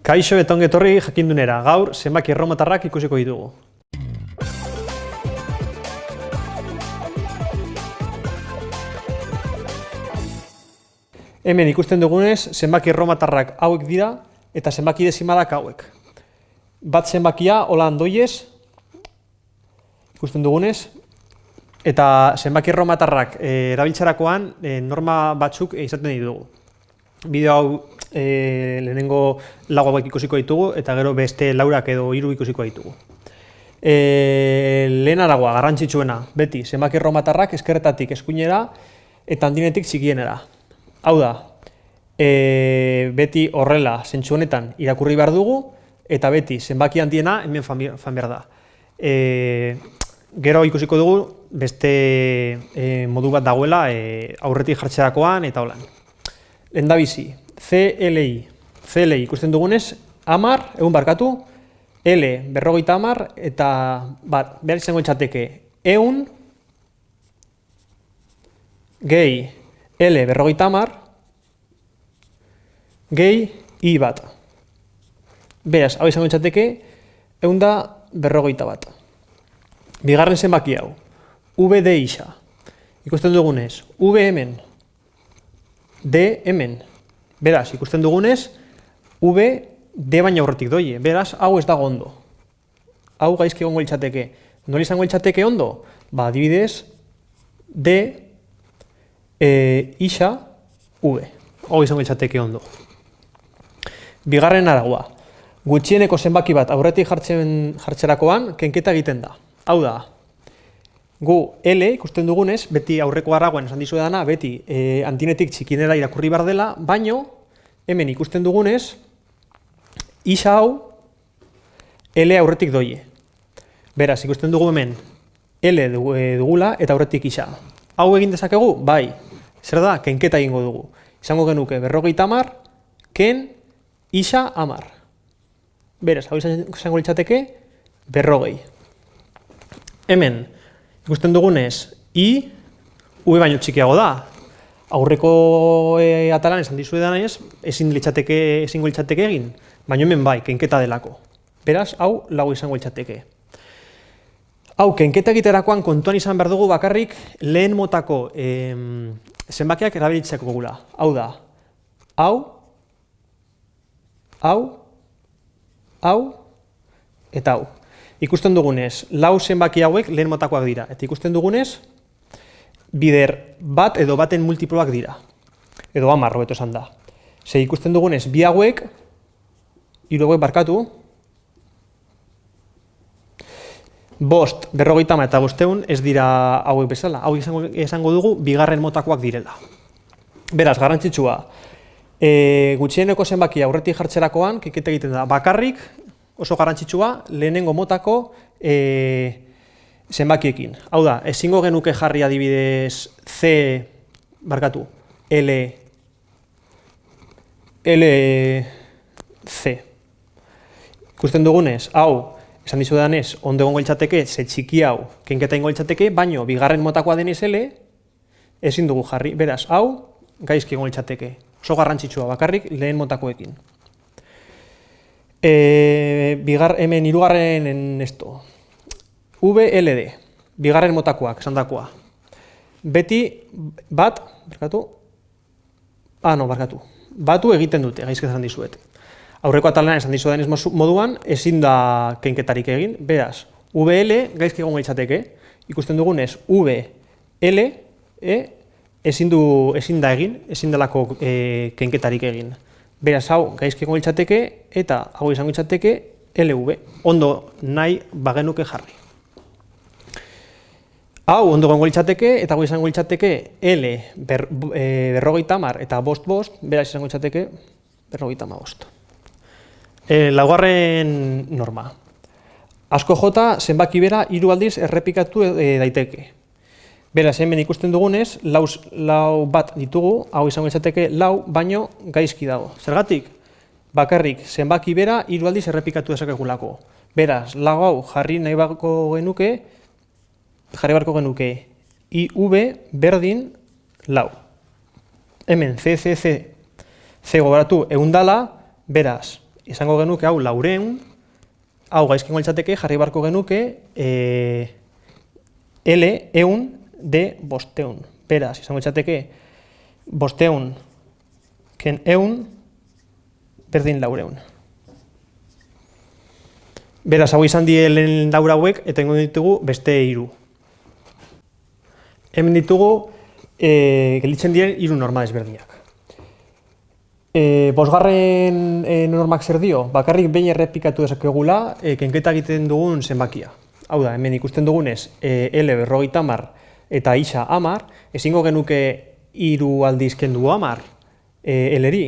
Kaixo eta ongi etorri jakindunera, gaur zenbaki erromatarrak ikusiko ditugu. Hemen ikusten dugunez, zenbaki erromatarrak hauek dira eta zenbaki dezimalak hauek. Bat zenbakia hola handoiez, ikusten dugunez, eta zenbaki erromatarrak erabiltzerakoan norma batzuk izaten ditugu. Bideo hau lehenengo lau hauek ikusiko ditugu eta gero beste laurak edo 3 ikusiko ditugu. Lehen aragoa, garrantzitsuena, beti zenbaki erromatarrak ezkerretatik eskuinera eta handinetik txikienera. Hau da, beti horrela zentzu honetan irakurri behar dugu eta beti zenbaki handiena hemen fan behar da. Gero ikusiko dugu beste modu bat dagoela aurretik jartzerakoan eta holan. Lehendabizi, CLI ikusten dugunez, 10, egun barkatu, L 50 eta behar izango litzateke 100, gehi L 50, gehi I bat. Beraz, hau izango litzateke 150 bat. Bigarren zenbaki hau, VD isa. Ikusten dugunez, V hemen, D hemen. Beraz, ikusten dugunez, V D baina aurretik doie. Beraz, hau ez dago ondo. Hau gaizki egongo litzateke. Nola izango litzateke ondo? Adibidez, D isa V. Hau izango litzateke ondo. Bigarren aragoa. Gutxieneko zenbaki bat aurretik jartzerakoan kenketa egiten da. Hau da, gu L ikusten dugunez, beti aurreko aragoan esan dizuedana, beti handinetik txikinera irakurri behar dela, baino hemen ikusten dugunez, isa hau L aurretik doie. Beraz, ikusten dugu hemen L dugula eta aurretik isa. Hau egin dezakegu? Bai. Zer da? Kenketa egingo dugu. Izango genuke 50, ken isa 10. Beraz, hau izango litzateke 40. Hemen, ikusten dugunez, I, V baino txikiago da. Aurreko atalan esan dizuedanez, ezingo litzateke egin, baina hemen bai, kenketa delako. Beraz, hau lau izango litzateke. Hau, kenketa egiterakoan kontuan izan behar dugu bakarrik lehen motako zenbakiak erabiltzeko gula. Hau da, hau, eta hau. Ikusten dugunez, lau zenbaki hauek lehen motakoak dira. Eta ikusten dugunez, bider bat edo baten multiploak dira. Edo 10, hobeto esan da. Ze ikusten dugunez, bi hauek, 3 hauek barkatu, 5, 50 eta 500 ez dira hauek bezala. Hau esango dugu, bigarren motakoak direla. Beraz, garrantzitsua, gutxieneko zenbaki aurretik jartzerakoan, kenketa egiten da bakarrik, oso garrantzitsua, lehenengo motako zenbakiekin. Hau da, ezingo genuke jarri adibidez C. Ikusten dugunez, hau, esan dizudanez, ondo egongo litzateke, ze txiki hau, kenketa egingo litzateke, baino, bigarren motakoa denez L, ezin dugu jarri. Beraz, hau, gaizki egongo litzateke. Oso garrantzitsua, bakarrik, lehen motakoekin. Hemen hirugarren esto. VLD, bigarren motakoak, esan dakoa. Beti bat, batu egiten dute, gaizki esan dizuet. Aurreko atalean esan dizuedanez moduan, ezin da kenketarik egin, beraz, VL gaizki egongo litzateke, ikusten dugunez, VL ezin da egin, ezin delako kenketarik egin. Beraz, hau gaizki egongo litzateke eta hau izango litzateke LV. Ondo nahi bagenuke jarri. Hau ondo egongo litzateke eta hau izango litzateke L 50 eta 5, beraz izango litzateke 55. Laugarren norma. Asko jota zenbaki bera 3 aldiz errepikatu daiteke. Beraz, hemen ikusten dugunez, lau bat ditugu, hau izango litzateke lau, baino gaizki dago. Zergatik? Bakarrik, zenbaki bera 3 aldiz errepikatu dezakegulako. Beraz, lau hau jarri beharko genuke IV berdin lau. Hemen C gogoratu 100 dala, beraz, izango genuke hau 400, hau gaizkingo litzateke jarri barko genuke L 100 D 500. Beraz, izango litzateke 500 ken 100 berdin 400. Beraz, hau izan die lehen 4 hauek, eta ingo ditugu beste 3. Hemen ditugu gelditzen diren 3 norma ezberdinak. Bosgarren normak zer dio, bakarrik behin errepikatu dezakegula kenketa egiten dugun zenbakia. Hau da, hemen ikusten dugunez, L 50 eta isa 10, ezingo genuke 3 aldiz kendu 10 L-eri.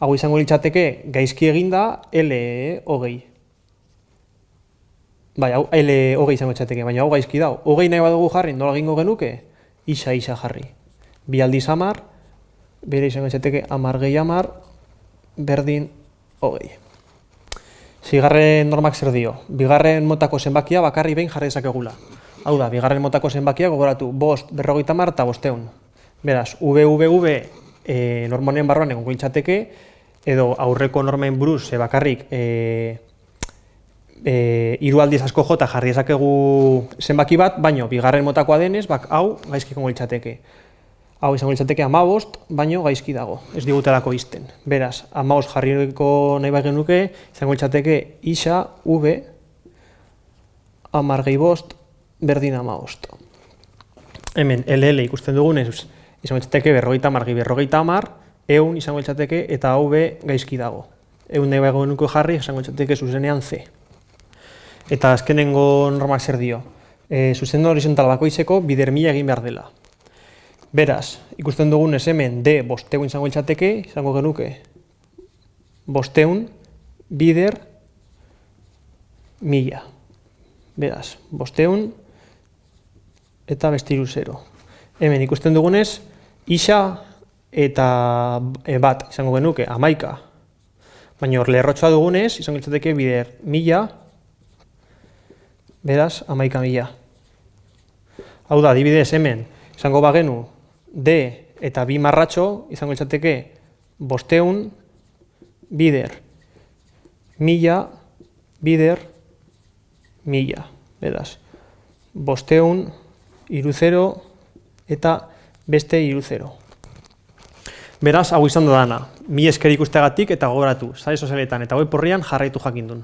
Hau izango litzateke gaizki eginda L 20. Bai, hau L 20 izango litzateke, baina hau gaizki dau. 20 nahi badugu jarri, nola egingo genuke? Isa jarri. 2 aldiz 10, bere izango litzateke 10 gehi 10, berdin 20. Zigarren normak zer dio, bigarren motako zenbakia bakarri behin jarri dezakegula. Hau da, bigarren motako zenbakia gogoratu 5, 50 eta 500. Beraz, VVV normonen barruan egongo litzateke, edo aurreko normen buruz bakarrik 3 aldiz asko jota jarri dezakegu zenbaki bat, baino bigarren motakoa denez, hau gaizki egongo litzateke. Hau izango litzateke 15, baino gaizki dago, ez digutelako izten. Beraz, 15 jarriko nahi bai genuke, izango litzateke isa V 10 gehi 5 berdin 15. Hemen LL ikusten dugunez, izango litzateke 50 gehi 50, 100 izango litzateke eta hau B gaizki dago. 100 nahi bai genuke jarri, izango litzateke zuzenean C. Eta azkenengo normak zer dio, zuzendo horizontal bakoitzeko bider 1000 egin behar dela. Beraz, ikusten dugunez hemen D 500 izango litzateke, izango genuke 500 bider 1000. Beraz, 500 eta beste 0. Hemen ikusten dugunez, isa eta bat izango genuke 11. Baina hor lerrotxoa dugunez, izango litzateke bider 1000, beraz, 11.000. Hau da, adibidez hemen, izango bagenu D eta bi marratxo, izango litzateke 500 bider 1000 bider 1000. Beraz, 500 0 eta beste 0. Beraz, hau izan dudana. 1000 esker ikusteagatik eta gogoratu, sare sozialetan eta web orrian jarraitu jakindun.